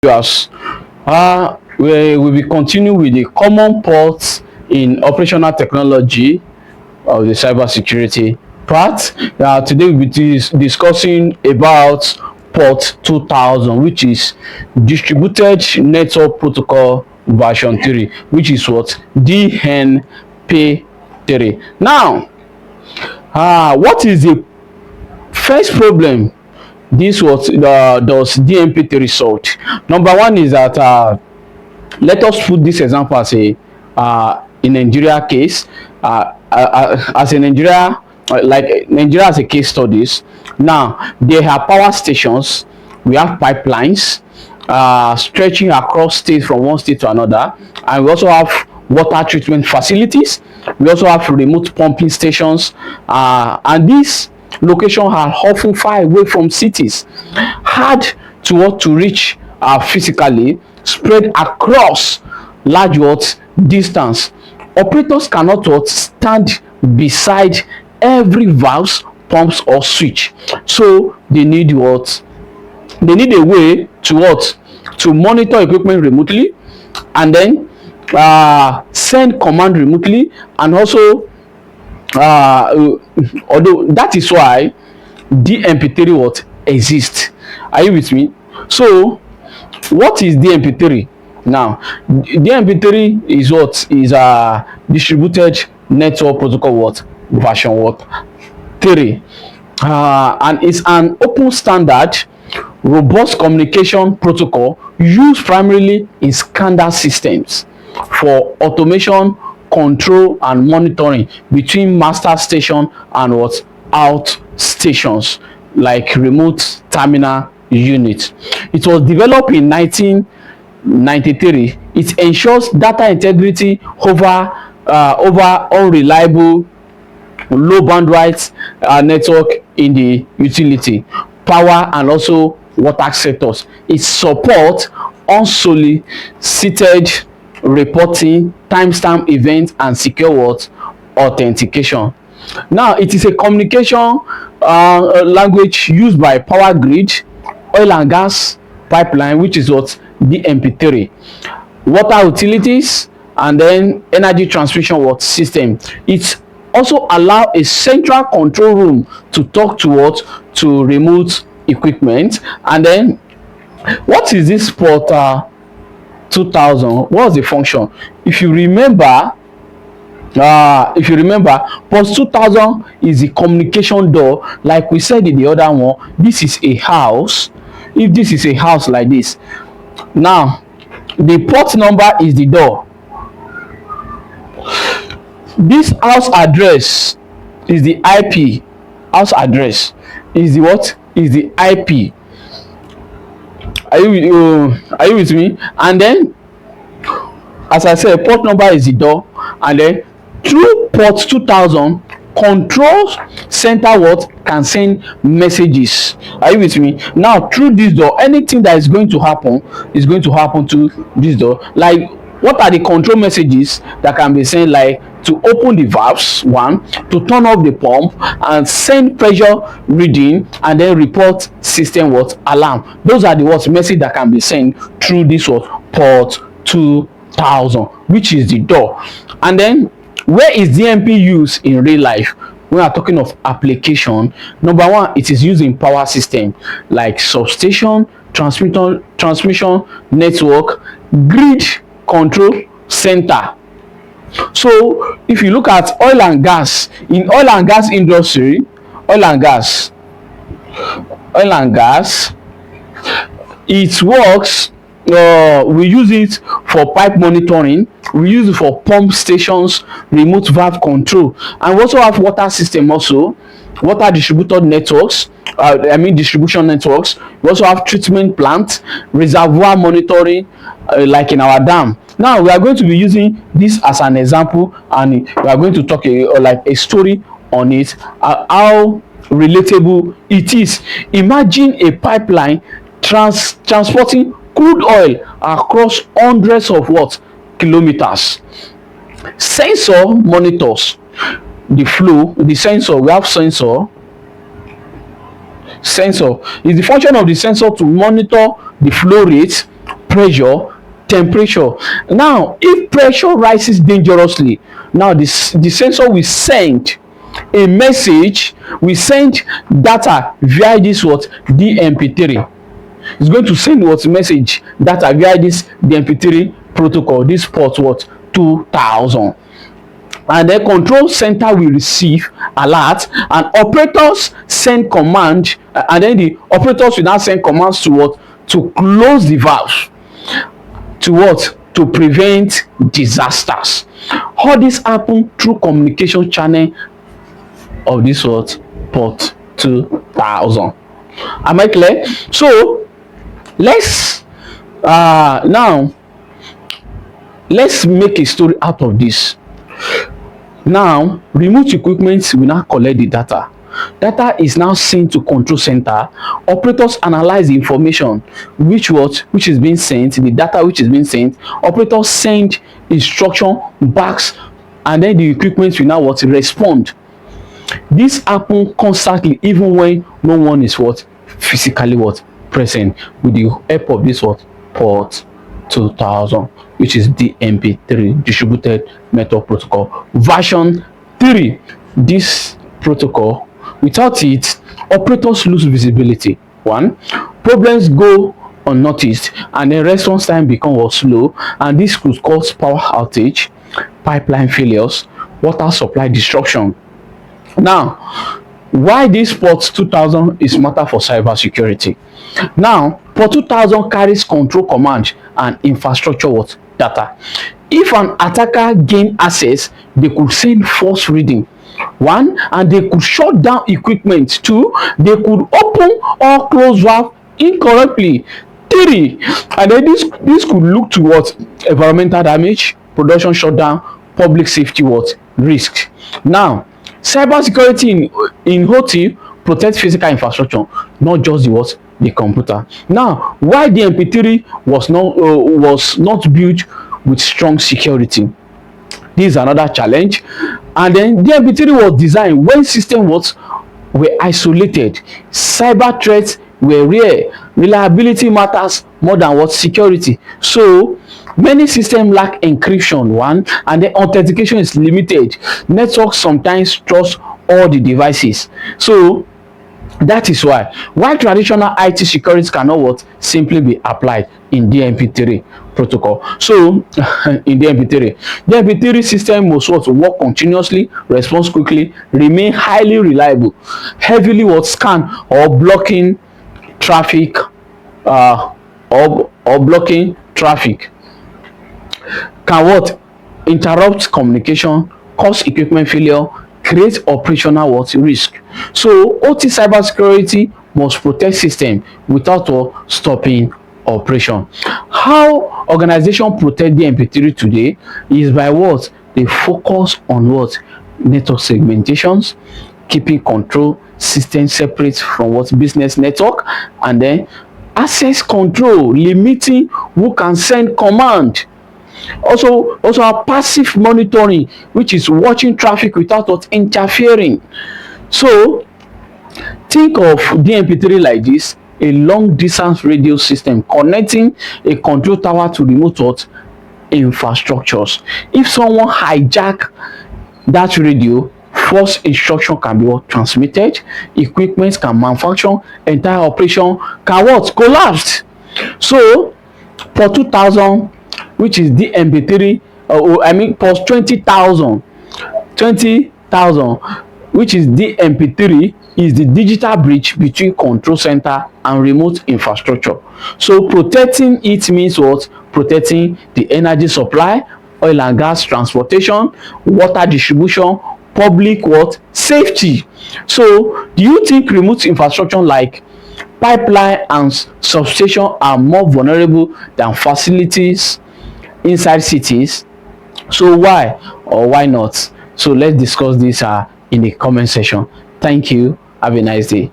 Viewers, we will be continue with the common ports in operational technology of the cybersecurity part. Today we'll be discussing about port 2000, which is distributed network protocol version 3, which is what DNP3. Now, what is the first problem this was does DNP3 solve? Number one is that let us put this example as a in Nigeria case, as a Nigeria, like Nigeria as a case studies. Now they have power stations, we have pipelines stretching across states from one state to another, and we also have water treatment facilities. We also have remote pumping stations, and these locations are often far away from cities, hard to reach physically, spread across large distance. Operators cannot stand beside every valve, pumps or switch, so they need they need a way to monitor equipment remotely, and then send command remotely, and also although that is why DNP3 exists. Are you with me? So what is DNP3? Now DNP3 is a distributed network protocol version 3, and it's an open standard robust communication protocol used primarily in SCADA systems for automation, control and monitoring between master station and out stations, like remote terminal units. It was developed in 1993. It ensures data integrity over unreliable low bandwidth network in the utility, power and also water sectors. It supports unsolicited reporting, timestamp events and secure authentication. Now it is a communication language used by power grid, oil and gas pipeline, which is DNP3, water utilities, and then energy transmission system. It also allow a central control room to talk to remote equipment. And then what is this port 2000? What's the function? If you remember, port 2000 is the communication door. Like we said in the other one, this is a house. If this is a house like this, now the port number is the door. This house address is the IP. House address is the is the IP. Are you with me? And then, as I said, port number is the door, and then through port 2000, control center can send messages. Are you with me? Now through this door, anything that is going to happen is going to happen to this door. Like, what are the control messages that can be sent? Like, to open the valves, one, to turn off the pump and send pressure reading, and then report system alarm. Those are the message that can be sent through this port 2000, which is the door. And then, where is DNP used in real life? We are talking of application. Number one, it is used in power system like substation, transmission network, grid control center. So if you look at oil and gas, in oil and gas industry, it works. We use it for pipe monitoring, we use it for pump stations, remote valve control, and we also have water system, also water distributed networks, distribution networks. We also have treatment plant, reservoir monitoring, like in our dam. Now we are going to be using this as an example, and we are going to talk like a story on it, how relatable it is. Imagine a pipeline transporting crude oil across hundreds of kilometers. Sensor monitors the flow. The sensor, we have sensor is the function of the sensor to monitor the flow rate pressure, temperature. Now if pressure rises dangerously, now the sensor will send a message, will send data via this what DNP3. It's going to send what message data via this DNP3 protocol, this port what 2000, and then control center will receive alert, and operators send command, and then the operators will now send commands to what, to close the valve, to what, to prevent disasters. All this happen through communication channel of this what port 2000. Am I clear? So let's now let's make a story out of this. Now remote equipment will now collect the data. Data is now sent to control center. Operators analyze the information which is being sent, the data which is being sent. Operators send instruction backs, and then the equipment will now what, respond. This happen constantly even when no one is what, physically what, present, with the help of this what, port 2000, which is DNP3, distributed network protocol version 3. This protocol, without it, operators lose visibility. One, problems go unnoticed, and the response time become slow, and this could cause power outage, pipeline failures, water supply disruption. Now why this port 2000 is matter for cybersecurity? Now port 2000 carries control command and infrastructure what, data. If an attacker gain access, they could send false reading. One, and they could shut down equipment. Two, they could open or close valve incorrectly. Three, and then this could look to what, environmental damage, production shutdown, public safety what, risk. Now cybersecurity in OT protect physical infrastructure, not just the what, the computer. Now why the DNP3 was not built with strong security? This is another challenge. And then the DNP3 was designed when systems were isolated, cyber threats were rare, reliability matters more than what, security. So many systems lack encryption, one, and the authentication is limited. Networks sometimes trust all the devices. So that is why traditional IT security cannot what, simply be applied in DNP3 protocol. So in DNP3 system must what, work continuously, respond quickly, remain highly reliable, heavily what, scan or blocking traffic, or blocking traffic, can what, interrupt communication, cause equipment failure, create operational what, risk. So OT cybersecurity must protect system without stopping operation. How organization protect DNP3 today is by what, they focus on what, network segmentations, keeping control system separate from what, business network, and then access control, limiting who can send command. Also our passive monitoring, which is watching traffic without what, interfering. So think of DNP3 like this: a long distance radio system connecting a control tower to remote what, infrastructures. If someone hijack that radio, false instruction can be what, transmitted, equipment can malfunction, entire operation can what, collapse. So port 2000, which is DNP3, port 20,000, which is DNP3, is the digital bridge between control center and remote infrastructure. So protecting it means what? Protecting the energy supply, oil and gas transportation, water distribution, public what, safety. So do you think remote infrastructure like pipeline and substation are more vulnerable than facilities inside cities? So why or why not? So let's discuss this in the comment section. Thank you. Have a nice day.